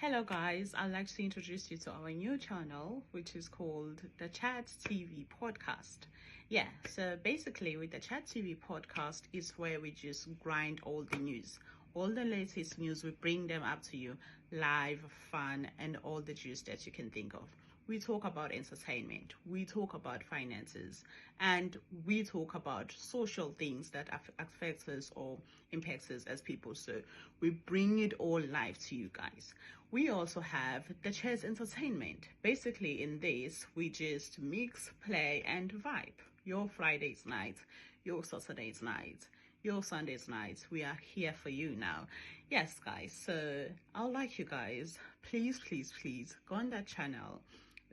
Hello guys, I'd like to introduce you to our new channel, which is called the Chat TV Podcast. Yeah, so basically with the Chat TV Podcast is where we just grind all the news. All the latest news, we bring them up to you live, fun, and all the juice that you can think of. We talk about entertainment, we talk about finances, and we talk about social things that affect us or impacts us as people. So we bring it all live to you guys. We also have the Chess Entertainment. Basically, in this, we just mix, play, and vibe. Your Friday's night, your Saturday's night, your Sunday's night. We are here for you now. Yes, guys. So I'll like you guys. Please, please, please go on that channel,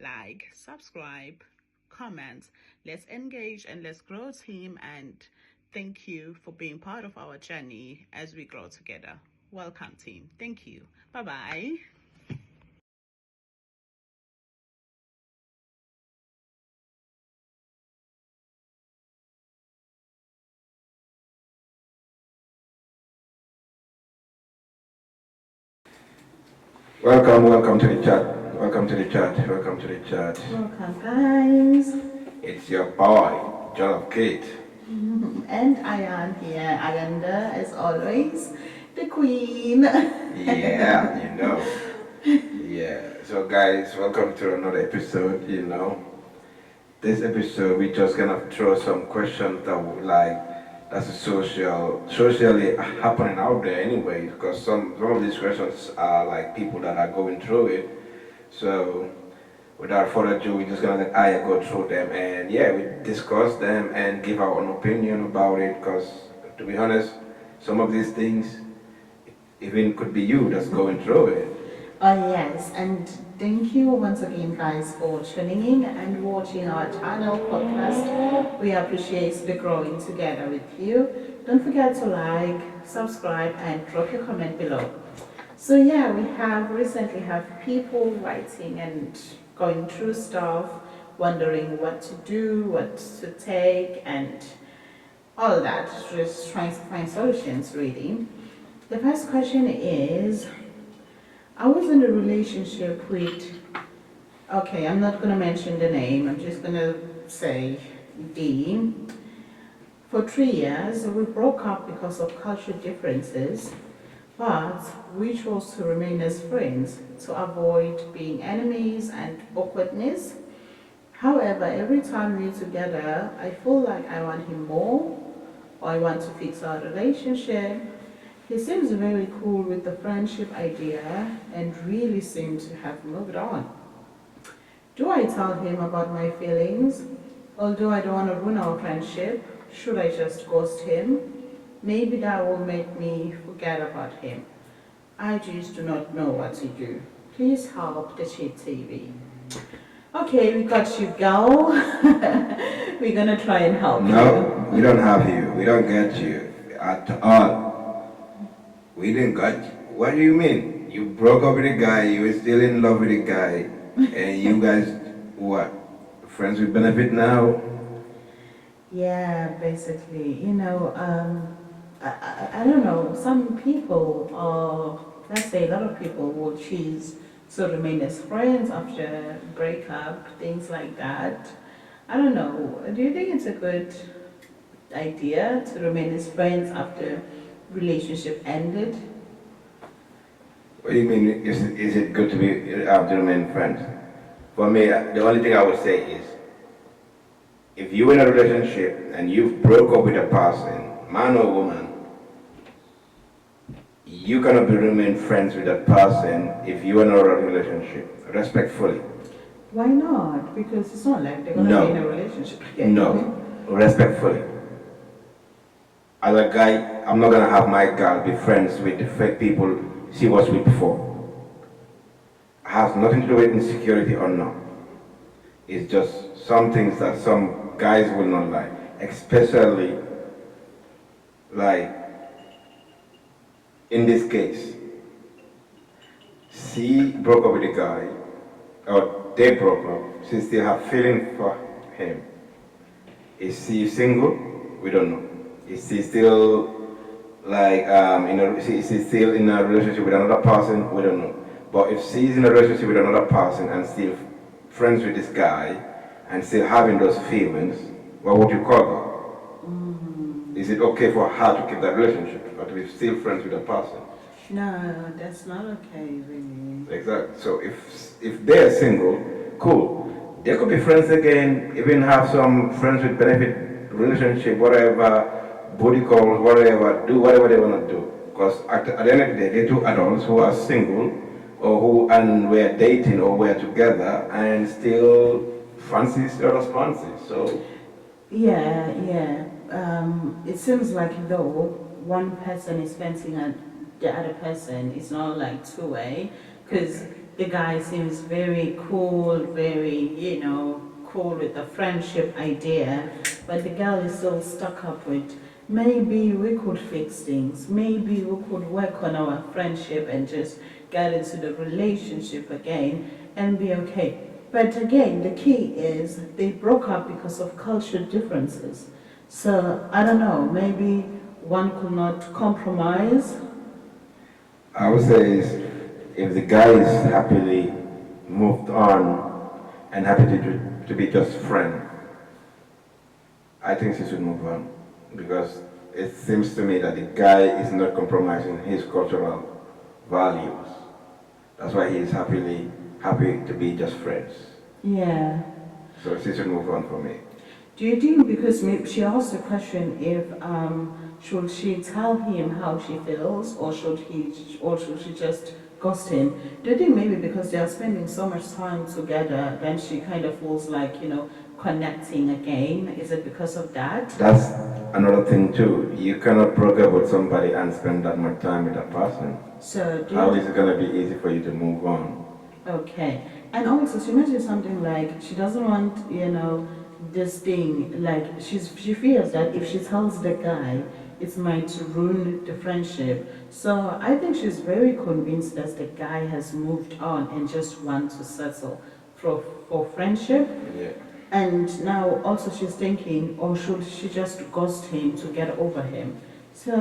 like, subscribe, comment. Let's engage and let's grow a team. And thank you for being part of our journey as we grow together. Welcome, team. Thank you. Bye bye. Welcome to the chat. Welcome to the chat. Welcome to the chat. Welcome, guys. It's your boy, John of Kate. And I am here, Aganda, as always, the queen. Yeah, you know. Yeah. So, guys, welcome to another episode. This episode we just gonna throw some questions that would that's socially happening out there anyway. Because some of these questions are like people that are going through it. So, without further ado, we're just gonna let Aya go through them, and yeah, we discuss them and give our own opinion about it. Because to be honest, some of these things even could be you that's going through it. Oh, yes, and thank you once again, guys, for tuning in and watching our channel podcast. We appreciate the growing together with you. Don't forget to like, subscribe, and drop your comment below. So yeah, we have recently have people writing and going through stuff, wondering what to do, what to take, and all that. Just trying to find solutions, really. The first question is, I was in a relationship with, okay, I'm not going to mention the name, I'm just going to say D. For 3 years, we broke up because of cultural differences, but we chose to remain as friends to avoid being enemies and awkwardness. However, every time we're together, I feel like I want him more, or I want to fix our relationship. He seems very cool with the friendship idea and really seems to have moved on. Do I tell him about my feelings? Although I don't want to ruin our friendship, should I just ghost him? Maybe that will make me forget about him. I just do not know what to do. Please help the Chat TV. Okay, we got you, girl. We're gonna try and help you. No, we don't have you. We don't get you at all. We didn't got you. What do you mean? You broke up with a guy, you were still in love with a guy, and you guys, what? Friends with benefit now? Yeah, basically, I don't know, some people, or let's say a lot of people will choose to remain as friends after breakup, things like that. I don't know, do you think it's a good idea to remain as friends after relationship ended? What do you mean, is it good to remain friends? For me, the only thing I would say is, if you're in a relationship and you've broke up with a person, man or woman, you cannot remain friends with that person if you are not in a relationship, respectfully. Why not? Because it's not like they're going to be in a relationship again. No, respectfully. As a guy, I'm not going to have my girl be friends with the fake people she was with before. It has nothing to do with insecurity or not. It's just some things that some guys will not like, especially like in this case. She broke up with a guy, or they broke up. She still have feeling for him. Is she single? We don't know. Is she still like is she still in a relationship with another person? We don't know. But if she's in a relationship with another person and still friends with this guy and still having those feelings, what would you call that? Is it okay for her to keep that relationship, or to be still friends with a person? No, that's not okay, really. Exactly. So if they're single, cool. They could be friends again, even have some friends with benefit relationship, whatever, booty calls, whatever, do whatever they want to do. Because at the end of the day, they're two adults who are single, or who and we're dating or we're together and still fancies their responses. So Yeah, yeah. It seems like though one person is fencing at the other person, it's not like two-way, because the guy seems very cool, very, cool with the friendship idea, but the girl is still stuck up with, maybe we could fix things, maybe we could work on our friendship and just get into the relationship again and be okay. But again, the key is they broke up because of cultural differences. So I don't know, maybe one could not compromise. I would say is if the guy is happily moved on and happy to be just friend, I think she should move on because it seems to me that the guy is not compromising his cultural values. That's why he is happy to be just friends. Yeah. So she should move on for me. Do you think, because maybe she asked the question if should she tell him how she feels, or should she just ghost him? Do you think maybe because they are spending so much time together, then she kind of feels like, connecting again? Is it because of that? That's another thing too. You cannot break up with somebody and spend that much time with that person. So How is it going to be easy for you to move on? Okay. And also, she mentioned something like she doesn't want, this thing, like she fears that if she tells the guy, it might ruin the friendship. So I think she's very convinced that the guy has moved on and just wants to settle for friendship. Yeah. And now also she's thinking, or should she just ghost him to get over him? So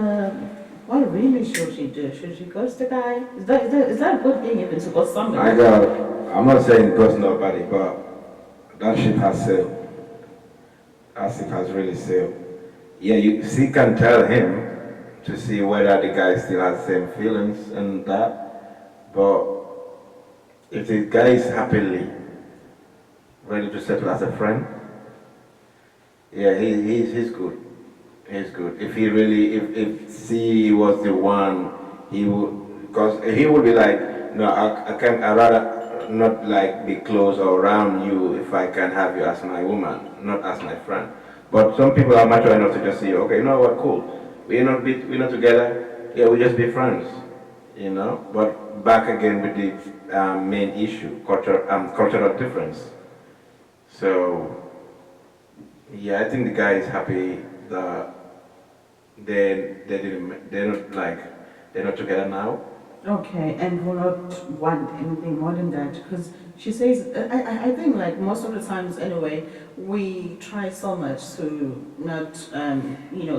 what really should she do? Should she ghost the guy? Is that a good thing even to ghost somebody? I'm not saying ghost nobody, but that ship has sailed. That ship has really sailed. Yeah, she can tell him to see whether the guy still has the same feelings and that, but if the guy is happily ready to settle as a friend, yeah, he's good. He's good. If he really, if she was the one, he would, because he would be like, no, I can't, I rather not like be close or around you if I can have you as my woman, not as my friend. But some people are mature enough to just say, okay, you know what, cool. We're not together. Yeah, we just be friends, But back again with the main issue, cultural difference. So, yeah, I think the guy is happy that they're not together now. Okay, and will not want anything more than that, because she says, I think like most of the times anyway, we try so much to not,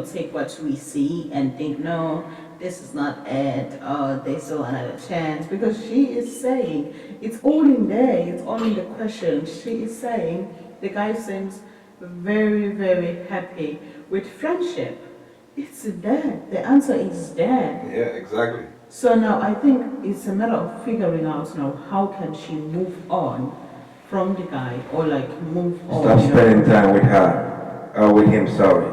take what we see and think, no, this is not it, or there's still another chance, because she is saying, it's all in there, it's all in the question. She is saying, the guy seems very, very happy with friendship. It's there, the answer is there. Yeah, exactly. So now I think it's a matter of figuring out now how can she move on from the guy, or like move on. Stop spending time with her, with him, sorry.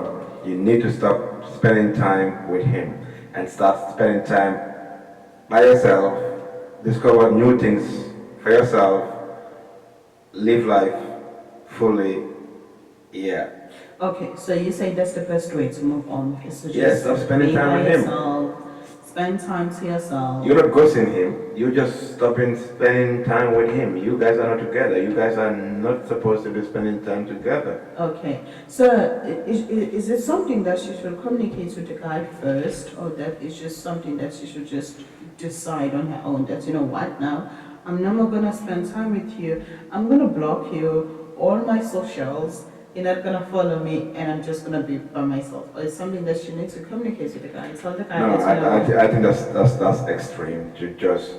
You need to stop spending time with him and start spending time by yourself, discover new things for yourself, live life fully, yeah. Okay, so you say that's the best way to move on, is to Yes, just stop spending be time by with him. yourself, spend time to yourself. You're not ghosting him. You're just stopping spending time with him. You guys are not together. You guys are not supposed to be spending time together. Okay, so is it something that she should communicate with the guy first, or that is just something that she should just decide on her own, that, what now, I'm no more gonna spend time with you, I'm gonna block you, all my socials, you're not gonna follow me, and I'm just gonna be by myself? Or it's something that she needs to communicate with the guy, tell the guy No, that, I think that's extreme to just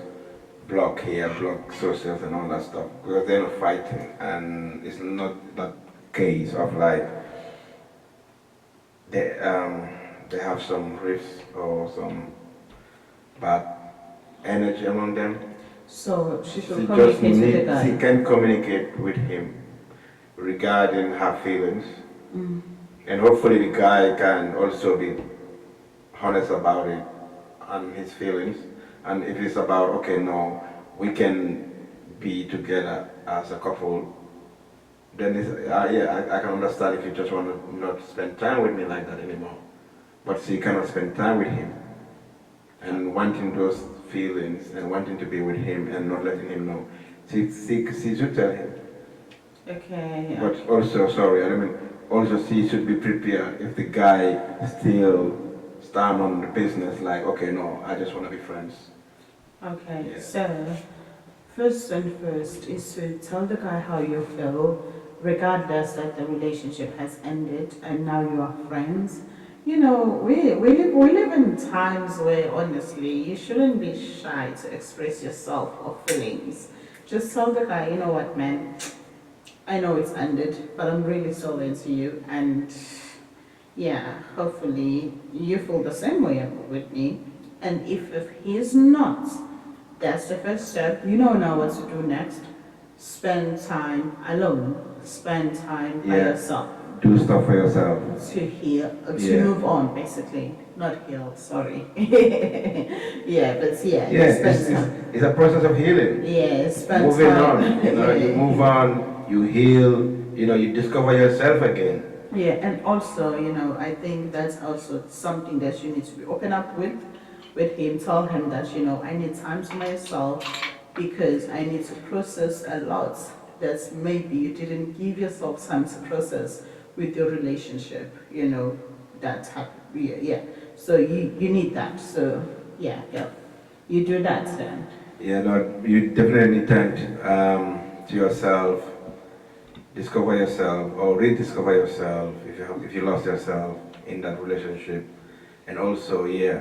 block here, block socials and all that stuff because they're not fighting, and it's not that case of like they they have some rifts or some bad energy among them. So she should She just communicate with the needs, she guy. can communicate with him regarding her feelings, Mm. and hopefully the guy can also be honest about it and his feelings. And if it's about okay, no, we can be together as a couple, then it's, yeah, I can understand if you just want to not spend time with me like that anymore. But she cannot spend time with him and wanting those feelings and wanting to be with him and not letting him know. She should tell him. Okay. But also, sorry, I mean, also she should be prepared if the guy still stand on the business like, okay, no, I just want to be friends. Okay. Yeah. So first and first is to tell the guy how you feel, regardless that the relationship has ended and now you are friends. You know, we live in times where honestly you shouldn't be shy to express yourself or feelings. Just tell the guy, you know what, man, I know it's ended, but I'm really so into you, and yeah, hopefully you feel the same way with me. And if he's not, that's the first step. You know now what to do next. Spend time alone. Spend time by Yeah. yourself Do stuff for yourself. to heal, to Yeah. move on, basically. Not heal, sorry. Yeah, but yeah, Yeah, spend time. it's a process of healing. Yeah, spend Moving time. on, you know, you move on, you heal, you know, you discover yourself again. Yeah, and also, you know, I think that's also something that you need to be open up with him. Tell him that, you know, I need time to myself because I need to process a lot that maybe you didn't give yourself time to process with your relationship, you know, that happened. Yeah, yeah. So you need that. So yeah, yeah. You do that then. Yeah, no, you definitely need time to yourself, discover yourself or rediscover yourself if you lost yourself in that relationship, and also yeah,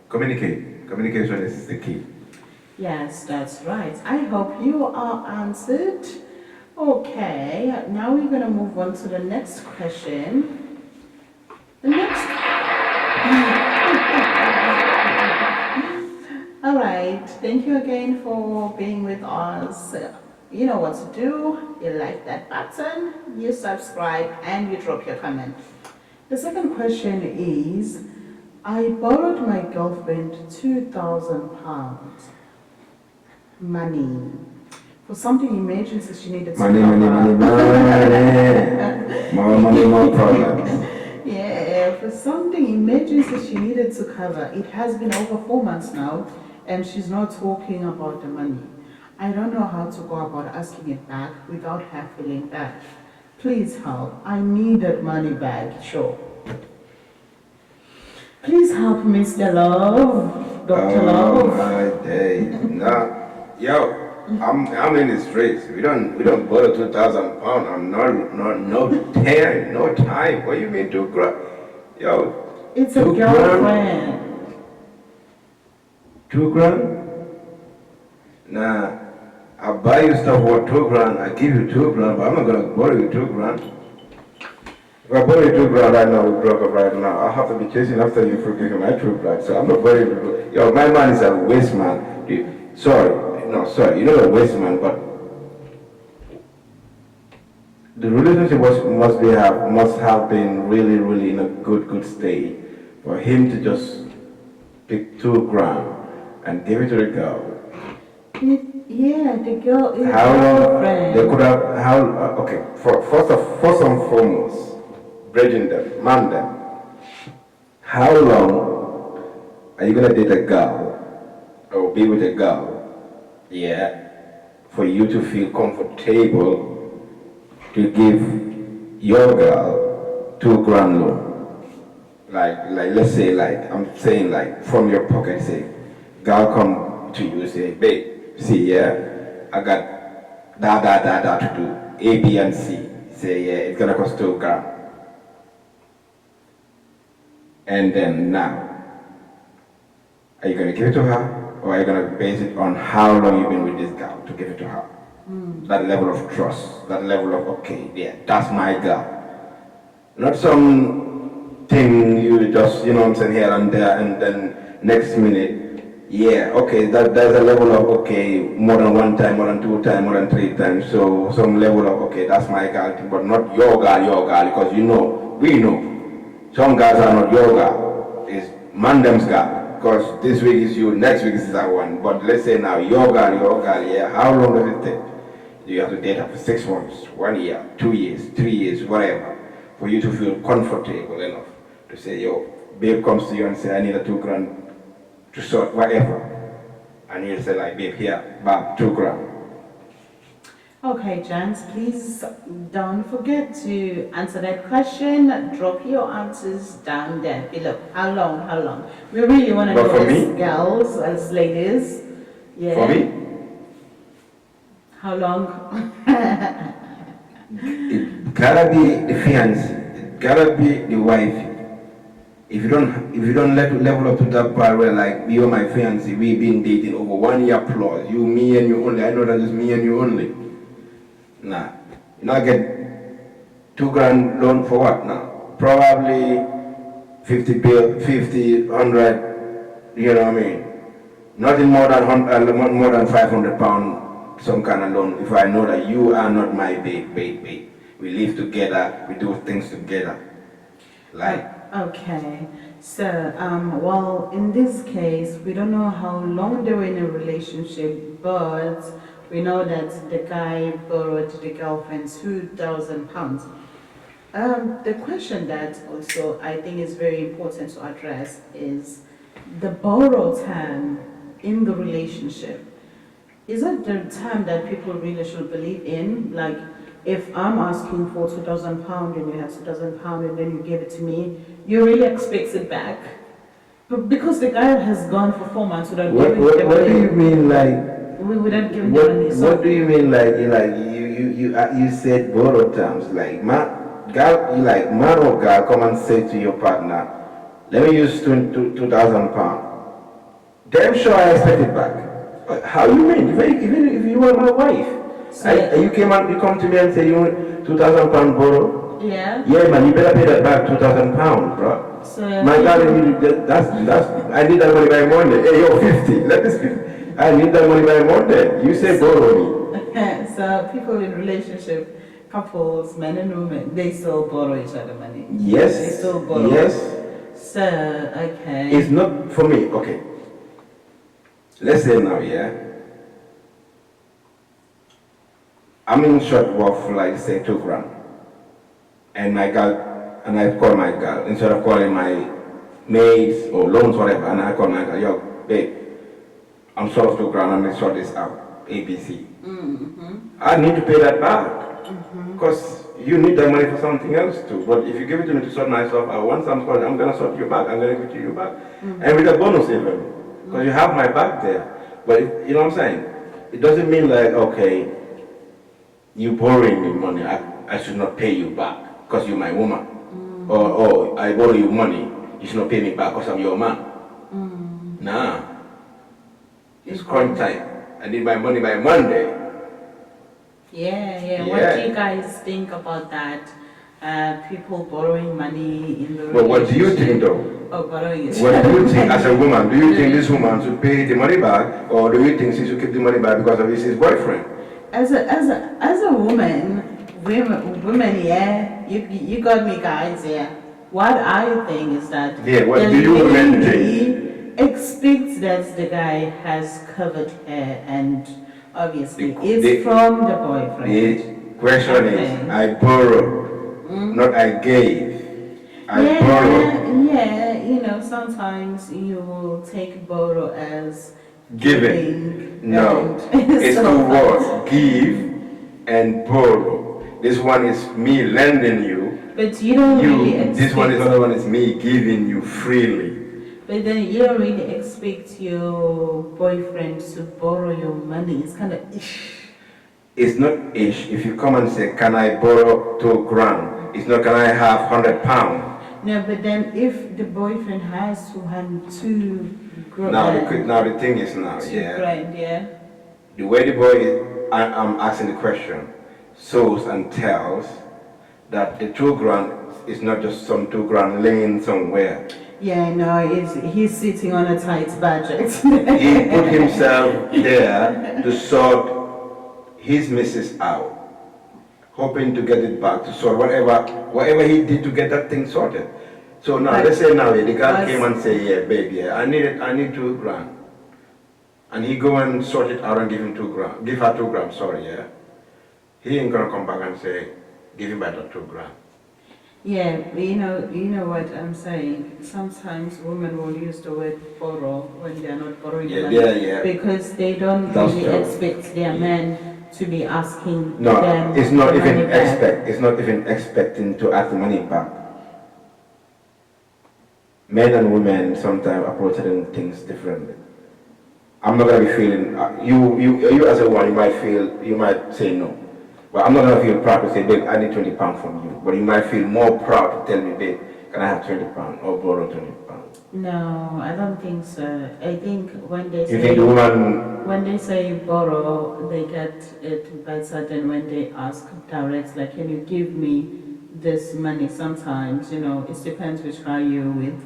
communicate. Communication is the key. Yes, that's right. I hope you are answered. Okay, now we're going to move on to the next question. The next. All right, thank you again for being with us. You know what to do. You like that button, you subscribe, and you drop your comment. The second question is I borrowed my girlfriend £2,000 money for something emergency she needed to Money, cover. money, money, money. More money, more problems. Yeah, for something emergency she needed to cover. It has been over 4 months now, and she's not talking about the money. I don't know how to go about asking it back without her feeling bad. Please help. I need that money back, sure. Please help, Mr. Love, Dr. Oh Love. my day. Nah, yo, I'm in the streets. We don't borrow £2,000. I'm no time, no time. What you mean 2 grand? Yo, It's a 2 grand? girlfriend. 2 grand? Nah, I'll buy you stuff for 2 grand. I give you 2 grand, but I'm not gonna borrow you 2 grand. If I borrow you 2 grand right now, we broke up right now. I'll have to be chasing after you for giving my 2 grand. So I'm not borrowing you. Yo, my man is a waste man. Sorry, no, sorry. You're not a waste man, but the relationship must have been really in a good state for him to just pick 2 grand and give it to the girl. Yeah, the girl is a How long girlfriend. they could have? Okay. First and foremost, bridging them, man them. How long are you gonna date a girl or be with a girl? Yeah, for you to feel comfortable to give your girl 2 grand loan. Like let's say I'm saying from your pocket, say, girl come to you say, babe, see yeah, I got da to do A, B, and C. Say yeah, it's gonna cost 2 grand. And then now, are you gonna give it to her or are you gonna base it on how long you've been with this girl to give it to her? That level of trust, that level of okay, yeah, that's my girl. Not some thing you just, you know what I'm saying, here and there, and then next minute, yeah, okay, there's a level of okay, more than one time, more than two times, more than three times. So some level of okay, that's my girl, but not your girl, because you know, we know. Some girls are not your girl, it's man them's girl. Because this week is you, next week is that one. But let's say now your girl, yeah, how long does it take? You have to date her for 6 months, 1 year, 2 years, 3 years, whatever, for you to feel comfortable enough to say, yo, babe comes to you and say, I need a 2 grand to sort whatever. And you'll say like, babe, here, bam, 2 grand. Okay, gents, please don't forget to answer that question. Drop your answers down there below. How long? How long? We really want to But know for as me? girls, as ladies. Yeah. For me, How long? it gotta be the fiance, it gotta be the wife. If you don't level up to that part where like you're my fiance, we've been dating over 1 year plus, you, me and you only. I know that it's me and you only. Nah, you not get 2 grand loan for what now? Probably 50 bill, 50, 100, you know what I mean? Nothing more than more than 500 pound, some kind of loan. If I know that you are not my babe. We live together, we do things together. Like, Okay. So, well, in this case, we don't know how long they were in a relationship, but we know that the guy borrowed the girlfriend £2,000. The question that also I think is very important to address is the borrow time in the relationship. Is it the time that people really should believe in? Like, if I'm asking for £2,000 and you have £2,000 and then you give it to me, you really expect it back? But because the guy has gone for 4 months without giving what the do money, you mean like? we wouldn't give the money. What do you mean like you said borrow terms like man, girl, you like man or girl come and say to your partner, let me use £2,000. Damn sure I expect it back. How you mean? Even if you were my wife, So, you come to me and say you want £2,000 borrow. yeah. Yeah, man, you better pay that back £2,000, bro. So, My God, that's I need that money by Monday. Hey, yo, 50. Let this 50. I need that money by Monday. You say borrow me. so people in relationship, couples, men and women, they still borrow each other money. Yes. They still borrow. Yes. So, okay. It's not for me. Okay. Let's say now, yeah. I'm in short of like say 2 grand, and my girl, and I call my girl instead of calling my maids or loans whatever, and I call my girl, yo, babe, I'm short of 2 grand, and I sort this out, ABC. I need to pay that back because you need that money for something else too. But if you give it to me to sort myself out, once I'm sorted, I'm gonna sort you back. I'm gonna give it to you back, and with a bonus even, because you have my back there. But you know what I'm saying? It doesn't mean like okay, you borrowing me money, I should not pay you back because you're my woman, or I borrow you money, you should not pay me back because I'm your man. Nah, it's crunch time. I need my money by Monday. Yeah. What do you guys think about that? People borrowing money in the But what do you think though? Oh, borrowing is. What do you think as a woman? Do you think this woman should pay the money back, or do you think she should keep the money back because of his boyfriend? As a woman, women, yeah, you got me, guys, yeah. What I think is that Yeah, what the do you women lady expects that the guy has covered her, and obviously it's from the boyfriend. The question is, I borrow, not I gave. I borrow. Yeah, sometimes you will take borrow as Giving. No. and It's so two forth. words. Give and borrow. This one is me lending you. But you don't really expect. This one is other one is me giving you freely. But then you don't really expect your boyfriend to borrow your money. It's kind of ish. It's not ish. If you come and say, can I borrow 2 grand? It's not, can I have £100? No, but then if the boyfriend has 2 Now the thing is now, two yeah, grand, yeah. the way the boy is, I'm asking the question, shows and tells that the 2 grand is not just some 2 grand laying somewhere. Yeah, no, he's sitting on a tight budget. He put himself there to sort his missus out, hoping to get it back to sort whatever he did to get that thing sorted. So now But- let's say now the girl but- came and say, yeah, babe, yeah, I need 2 grand. And he go and sort it out and give him 2 grand, give her 2 grand, sorry, yeah. He ain't gonna come back and say, give him back that 2 grand. Yeah, but you know what I'm saying. Sometimes women will use the word borrow when they are not borrowing Yeah, money yeah. because they don't That's really true. expect their men to be asking No, them it's not the even money back. it's not even expecting to ask the money back. Men and women sometimes approach certain things differently. I'm not gonna be feeling you as a woman you might say no. But I'm not gonna feel proud to say, babe, I need £20 from you. But you might feel more proud to tell me, babe, can I have £20 or borrow £20? No, I don't think so. I think when they You say think the woman when they say borrow, they get it better than when they ask direct, like, can you give me this money? Sometimes, it depends which guy you're with.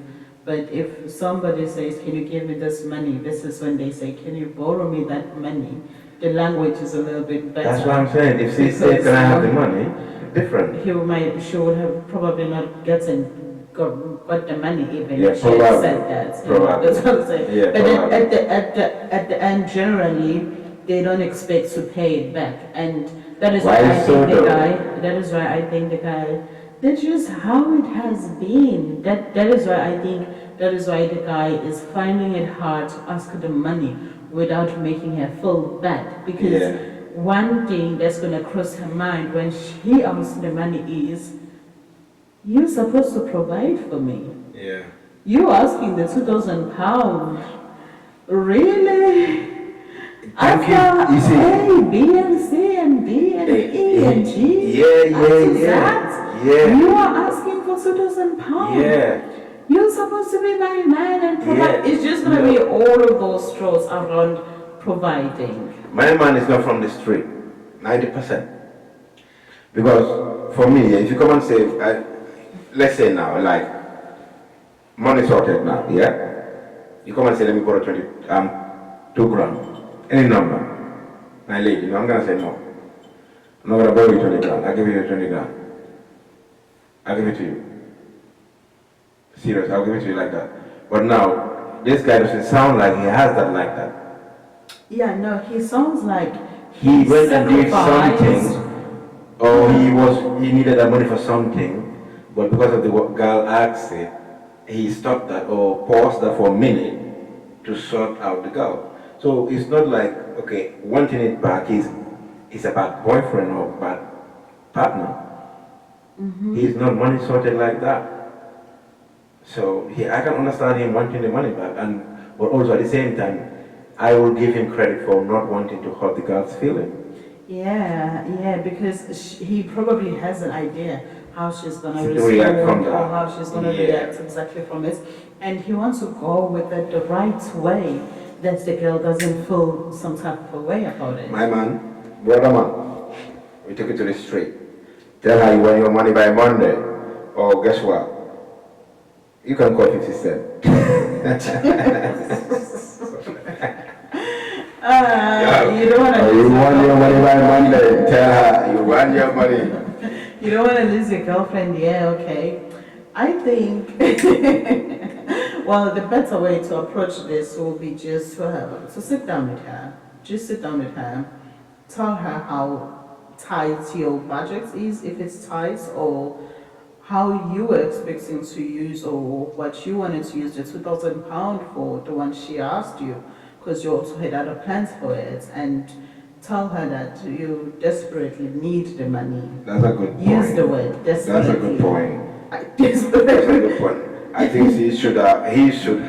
But if somebody says, can you give me this money? This is when they say, can you borrow me that money? The language is a little bit better. that's what I'm saying. If she says, can I have the money? Different. She would have probably not got the money even Yeah, if she had probably. said that. Probably. That's what I'm saying. Yeah, but then probably. at the end, generally, they don't expect to pay it back, and that is Why why I so think the though? guy. That is why I think the guy. That's just how it has been. That is why I think that is why the guy is finding it hard to ask her the money without making her feel bad because. Yeah. One thing that's going to cross her mind when he asks the money is, you're supposed to provide for me. Yeah. You asking the £2,000. Really? Thank you. After You see- A, B, and C, and D, and E, and G, Yeah, after yeah. that, Yeah. you are asking for £2,000. Yeah. You're supposed to be my man and provide. Yeah. It's just going to No. be all of those straws around providing. My man is not from the street, 90%. Because for me, if you come and say, let's say now, like, money sorted now, yeah? You come and say, let me borrow 2 grand, any number. My lady, I'm gonna say no. I'm not gonna borrow you 20 grand, I'll give you 20 grand. I'll give it to you. Serious, I'll give it to you like that. But now, this guy doesn't sound like he has that like that. Yeah, no, he sounds like He went and did sacrificed. something, or he needed that money for something, but because of the girl asked it, he stopped that or paused that for a minute to sort out the girl. So it's not like, okay, wanting it back is a bad boyfriend or bad partner. He's not money sorted like that. So I can understand him wanting the money back, but also at the same time, I will give him credit for not wanting to hurt the girl's feeling. Yeah, because he probably has an idea how she's gonna To react from respond or that. how she's gonna Yeah. react exactly from it, and he wants to go with it the right way, that the girl doesn't feel some type of a way about it. My man, brother man, we took it to the street. Tell her you want your money by Monday, or guess what? You can call 50 cents. You don't wanna lose You your want your money by Monday, tell her you want your money. You don't want to lose your girlfriend, yeah, okay. I think, well, the better way to approach this will be just to sit down with her. Just sit down with her. Tell her how tight your budget is, if it's tight, or how you were expecting to use, or what you wanted to use the £2,000 for, the one she asked you, because you also had other plans for it, and tell her that you desperately need the money. That's a good point. Use the word desperately. That's a good point. That's a Desperately. good point. I think he should have even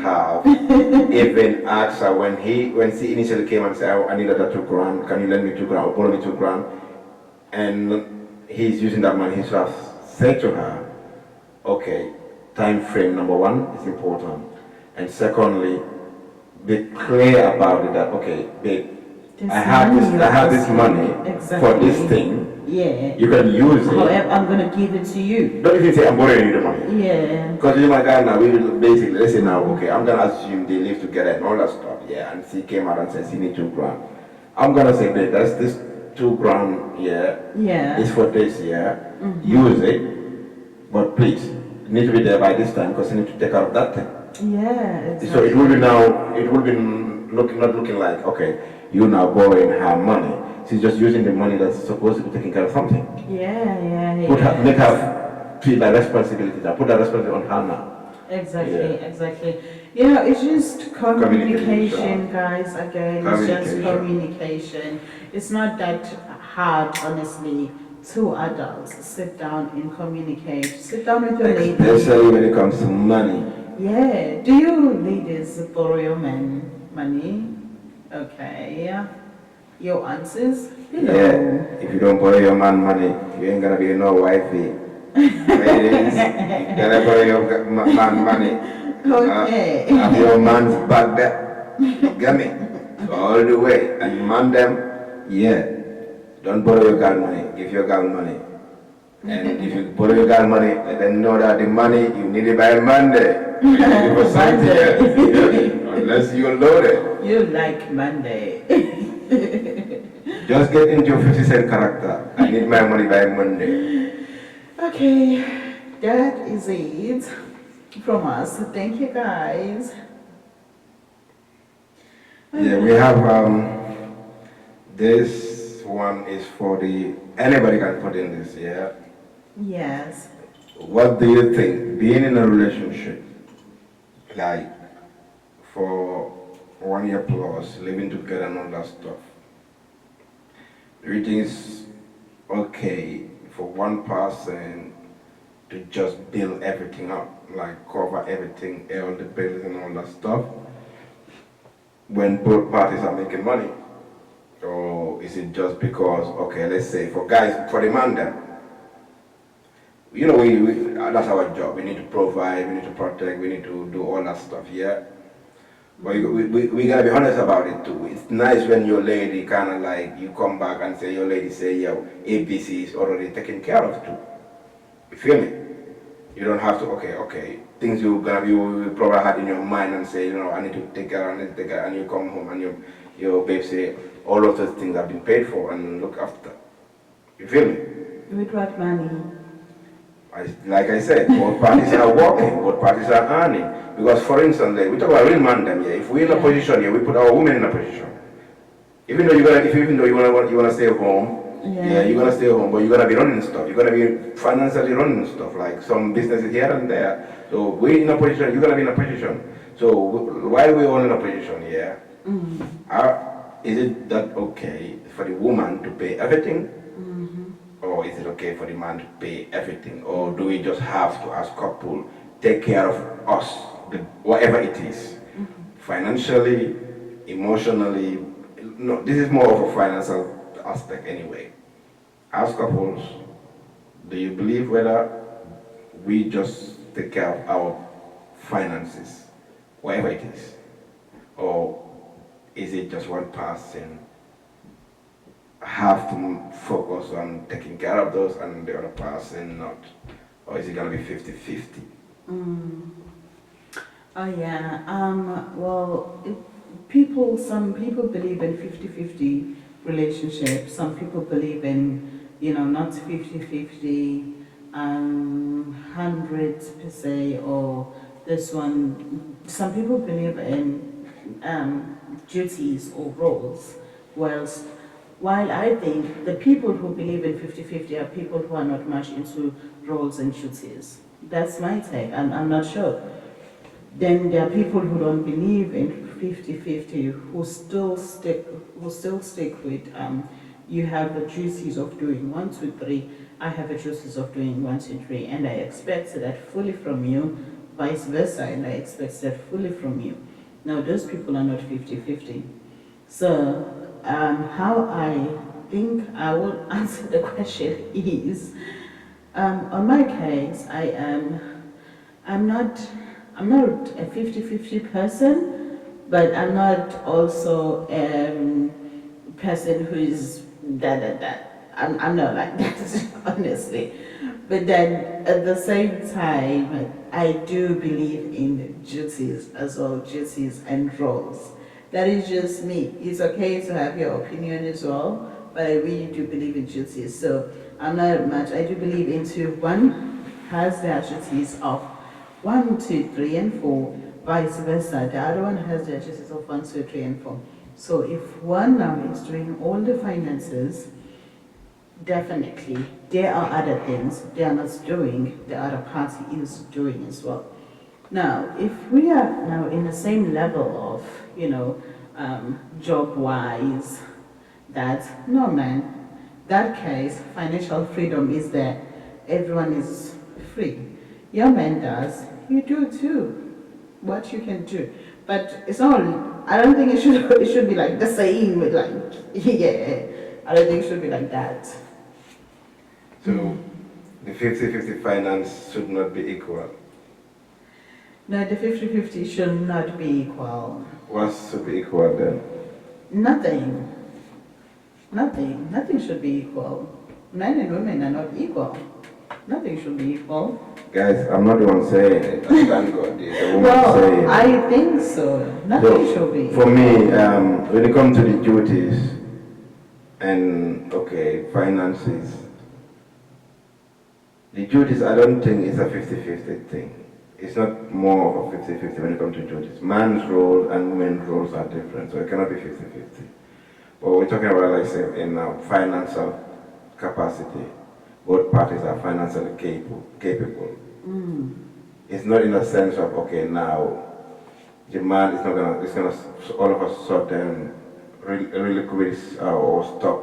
asked her when she initially came and said, I need that 2 grand, can you lend me 2 grand or borrow me 2 grand? And he's using that money, he should have said to her, okay, time frame, number one, is important. And secondly, be clear about it that, okay, babe, This I have this money for this exactly. thing. Yeah. You can use it. However, I'm gonna give it to you. Don't even say I'm borrowing you the money. Yeah. Because you my guy now, we will basically, let's say now, okay, I'm gonna assume they live together and all that stuff, yeah, and she came out and said she need 2 grand. I'm gonna say, babe, that's this 2 grand, yeah, Yeah. it's for this, yeah, use it, but please, you need to be there by this time because you need to take care of that thing. Yeah. So it will be now, it will be not looking like, okay, you now borrowing her money. She's just using the money that's supposed to be taking care of something. Yeah. Make her feel the responsibility. Put the responsibility on her now. Exactly, Yeah. exactly. You know, it's just communication, Communication. guys. Again, it's just Communication. communication. It's not that hard, honestly. Two adults sit down and communicate. Sit down with your lady. Especially when it comes to money. Yeah. Do you ladies borrow your men money? Okay. Your answers below. Yeah. If you don't borrow your man money, you ain't gonna be no wifey. Ladies, you gotta borrow your man money. Okay. Have your man's back there. You get me? All the way. And you man them, yeah. Don't borrow your girl money. Give your girl money. And if you borrow your girl money, let them know that the money you need it by Monday. For something else. Yeah. Unless you're loaded. You like Monday. Just get into your 50 cent character. I need my money by Monday. Okay, that is it from us. Thank you, guys. Yeah, we have this one is for the anybody can put in this, yeah. Yes. What do you think being in a relationship, like for 1 year plus, living together and all that stuff, do you think it's okay for one person to just build everything up, like cover everything, all the bills and all that stuff, when both parties are making money? Or is it just because, okay, let's say for guys, for the man then, you know, that's our job. We need to provide, we need to protect, we need to do all that stuff, yeah? But we gotta be honest about it too. It's nice when your lady kind of like, you come back and say, your lady say, yo, ABC is already taken care of too. You feel me? You don't have to, okay, things you probably had in your mind and say, you know, I need to take care, and you come home and your babe say, all of those things have been paid for and look after. You feel me? With what money? Like I said, both parties are working, both parties are earning. Because for instance, we talk about real man them here. If we're in a position here, we put our women in a position. Even though you wanna stay home, yeah, you're gonna stay home, but you're gonna be running stuff. You're gonna be financially running stuff, like some businesses here and there. So we're in a position, you're gonna be in a position. So while we're all in a position here, is it that okay for the woman to pay everything? Or is it okay for the man to pay everything? Or do we just have to, as couple, take care of us, whatever it is? Financially, emotionally, no, this is more of a financial aspect anyway. As couples, do you believe whether we just take care of our finances, whatever it is? Or is it just one person have to focus on taking care of those and the other person not? Or is it going to be 50-50? Oh yeah. Well, some people believe in 50-50 relationships. Some people believe in, not 50-50, 100 per se, or this one. Some people believe in duties or roles, while I think the people who believe in 50-50 are people who are not much into roles and duties. That's my take. I'm not sure. Then there are people who don't believe in 50-50 who still stick with you have the duties of doing 1, 2, 3. I have the duties of doing 1, 2, 3, and I expect that fully from you, vice versa, and I expect that fully from you. Now those people are not 50-50. So how I think I will answer the question is, on my case, I'm not I'm not a 50-50 person, but I'm not also person who is that. I'm not like that, honestly. But then at the same time, I do believe in duties as well, duties and roles. That is just me. It's okay to have your opinion as well, but I really do believe in duties. So I'm not much. I do believe into one has their duties of 1, 2, 3, and 4, vice versa. The other one has their duties of 1, 2, 3, and 4. So if one now is doing all the finances, definitely there are other things they are not doing, the other party is doing as well. Now, if we are now in the same level of, job-wise, that, no man, that case, financial freedom is there. Everyone is free. Your man does, you do too, what you can do. But it's not, I don't think it should be like the same, with like, yeah, I don't think it should be like that. So the 50-50 finance should not be equal. No, the 50-50 should not be equal. What should be equal then? Nothing. Nothing should be equal. Men and women are not equal. Nothing should be equal. Guys, I'm not the one saying it. Thank God, it's a woman Well, saying it. I think so. Nothing should be. For me, when it comes to the duties and finances, the duties, I don't think it's a 50-50 thing. It's not more of a 50-50 when it comes to duties. Man's role and women's roles are different, so it cannot be 50-50. But we're talking about, like, say, in financial capacity, both parties are financially capable. It's not in a sense of, now, the man is not gonna, it's gonna all of a sudden relinquish or stop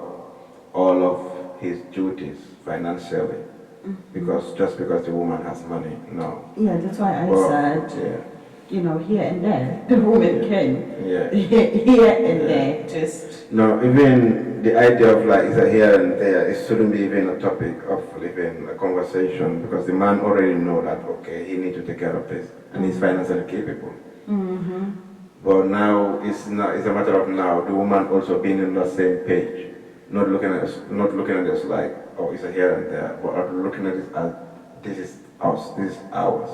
all of his duties financially. Just because the woman has money, no. Yeah, that's why I said, here and there, the woman can. Yeah. Here and there, just. No, even the idea of like is a here and there, it shouldn't be even a topic of even a conversation because the man already know that he need to take care of this and he's financially capable. But now it's a matter of now the woman also being on the same page, not looking at this like it's a here and there, but looking at it as this is us, this is ours.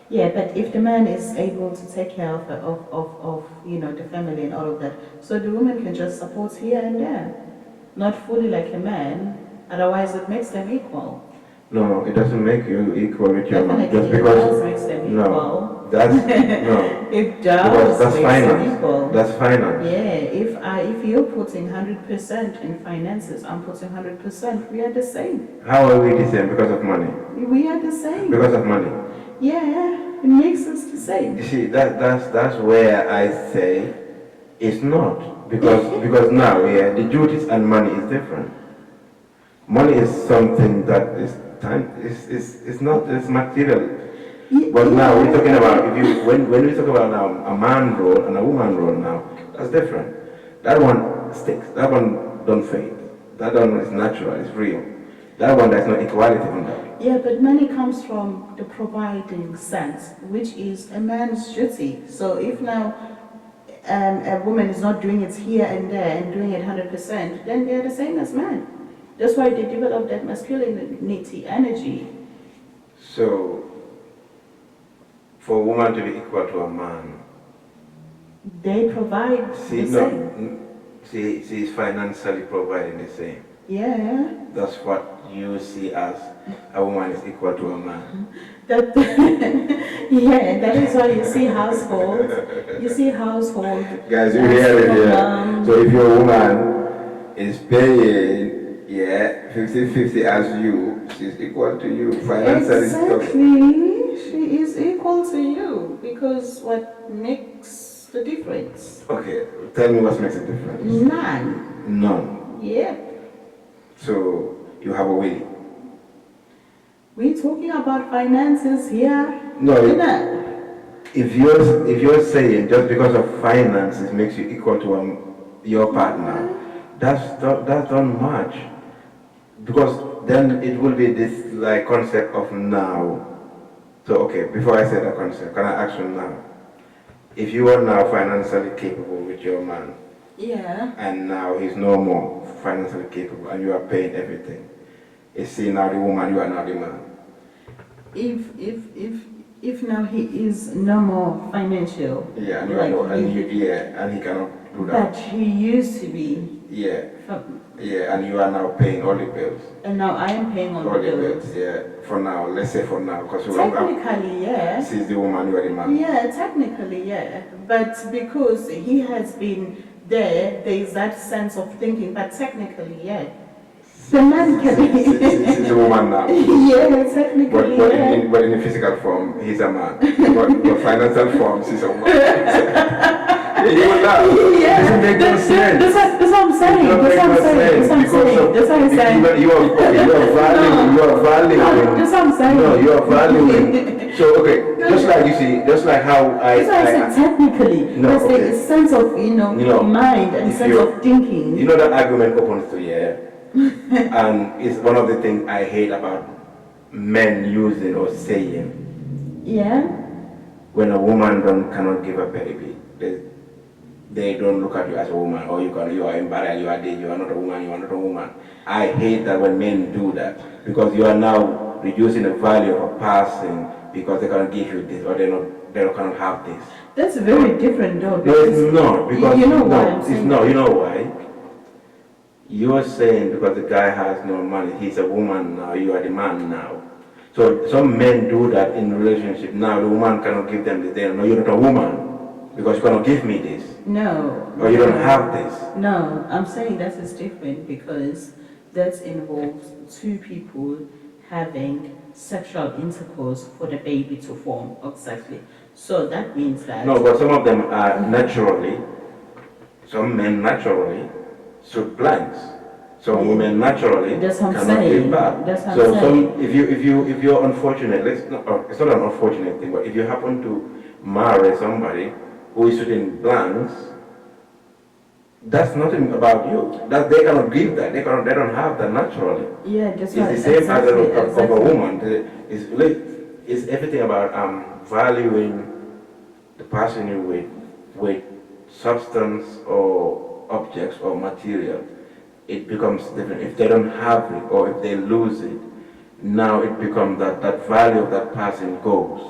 Yeah, but if the man is able to take care of the family and all of that, so the woman can just support here and there, not fully like a man. Otherwise, it makes them equal. No, it doesn't make you equal with your man. Just because it makes them equal. That's no. It does. That's makes finance. them equal. That's finance. Yeah, if you're putting 100% in finances, I'm putting 100%. We are the same. How are we the same? Because of money. We are the same. Because of money. Yeah, it makes us the same. You see, that's where I say it's not because now the duties and money is different. Money is something that is time. It's not. It's material. But now we're talking about when we talk about now a man role and a woman role now, that's different. That one sticks. That one don't fade. That one is natural. It's real. That one there's no equality on that. Yeah, but money comes from the providing sense, which is a man's duty. So if now a woman is not doing it here and there and doing it 100%, then they are the same as men. That's why they develop that masculinity energy. So, for a woman to be equal to a man, they provide the same. She's financially providing the same. Yeah. That's what you see as a woman is equal to a man. That that is why you see household. Guys, you hear it here. So if your woman is paying 50-50 as you, she's equal to you financially. Exactly. She is equal to you because what makes the difference? Okay, tell me what makes a difference. None. Yep. So you have a will. We're talking about finances here. No. If you're saying just because of finances makes you equal to your partner, that's not much. Because then it will be this like concept of now. So, okay, before I say that concern, can I ask you now? If you are now financially capable with your man, Yeah. and now he's no more financially capable, and you are paying everything, is he now the woman, you are now the man? If now he is no more financial, Yeah, and you like are no, and he, yeah, and he cannot do but that. he used to be, Yeah, from, yeah, and you are now paying all the bills. and now I am paying all All the the bills, bills. yeah. For now, let's say for now, because Technically, yeah. she's the woman, you are the man. Yeah, technically, yeah. But because he has been there, there is that sense of thinking, but technically, yeah. The man can She's a woman now. yeah, technically, yeah. But in the physical form, he's a man. But financial form, she's a woman. You will laugh. Yeah, Doesn't make no sense. that's what I'm saying. It That's doesn't what I'm make no saying. sense That's what I'm because saying. That's what I'm saying. you are valuing, you are valuing. That's what I'm saying. No, you are valuing. So okay, just like you see, just like how That's why I said technically. No, There's okay. a sense of mind and if sense of thinking. you know that argument opens to yeah, and it's one of the things I hate about men using or saying. Yeah. When a woman cannot give a baby, they don't look at you as a woman, or you are embarrassed, you are dead, you are not a woman, you are not a woman. I hate that when men do that, because you are now reducing the value of a person because they cannot give you this, or they cannot have this. That's very different though. No, it's not, because you know why no, I'm saying it's not, that? you know why? You are saying because the guy has no money, he's a woman now, you are the man now. So some men do that in relationship. Now the woman cannot give them this. They no, you're not a woman because you cannot give me this. No. Or you don't have this. No, I'm saying that is different because that involves two people having sexual intercourse for the baby to form. Exactly. So that means that. No, but some of them are naturally, some men naturally shoot blanks. Some women naturally That's what I'm cannot saying. give birth. That's what So I'm saying. some, if you're unfortunate, it's not an unfortunate thing, but if you happen to marry somebody who is shooting blanks, that's nothing about you. That they cannot give that. They don't have that naturally. Yeah, that's It's right. the same as of Exactly. a woman. It's everything about valuing the person you with substance or objects or material. It becomes different. If they don't have it or if they lose it, now it becomes that value of that person goes.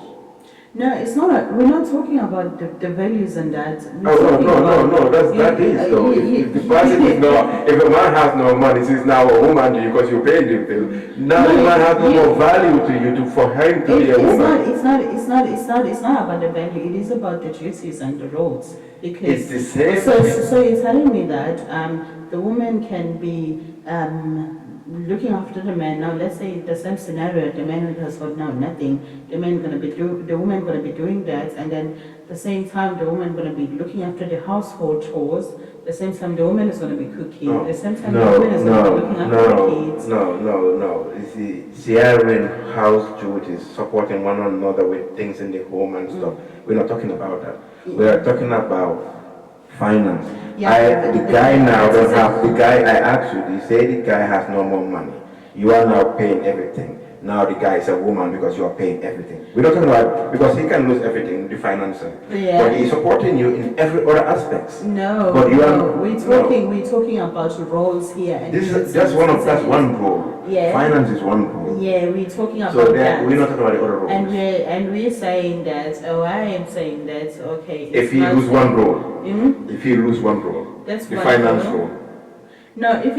No, it's not. We're not talking about the values and that. We're Oh talking about- no. That is though. If the person is not, if a man has no money, she's now a woman to you because you paid the bill. Now the man has no more value to you for him to be a woman. It's not about the value. It is about the duties and the roles. Because It's the same. So you're telling me that the woman can be looking after the man. Now let's say the same scenario, the man has got now nothing. The woman gonna be doing that, and then the same time the woman gonna be looking after the household chores. The same time the woman is gonna be cooking. The same time the woman is gonna be looking after the kids. No. You see, sharing house duties, supporting one another with things in the home and stuff. We're not talking about that. We are talking about finance. Yeah, The guy now don't have, the guy I asked you, you say the guy has no more money. You are now paying everything. Now the guy is a woman because you are paying everything. We're not talking about, because he can lose everything, the financial. Yeah. But he's supporting you in every other aspects. No, But you are, no. We're talking about roles here. And this is just that's one role. Yeah. Finance is one role. Yeah, we're talking about So that. we're not talking about the other roles. And we're saying that. Oh, I am saying that. Okay. If he lose one role, Mhm. if he lose one role, That's the one finance role. role. No, if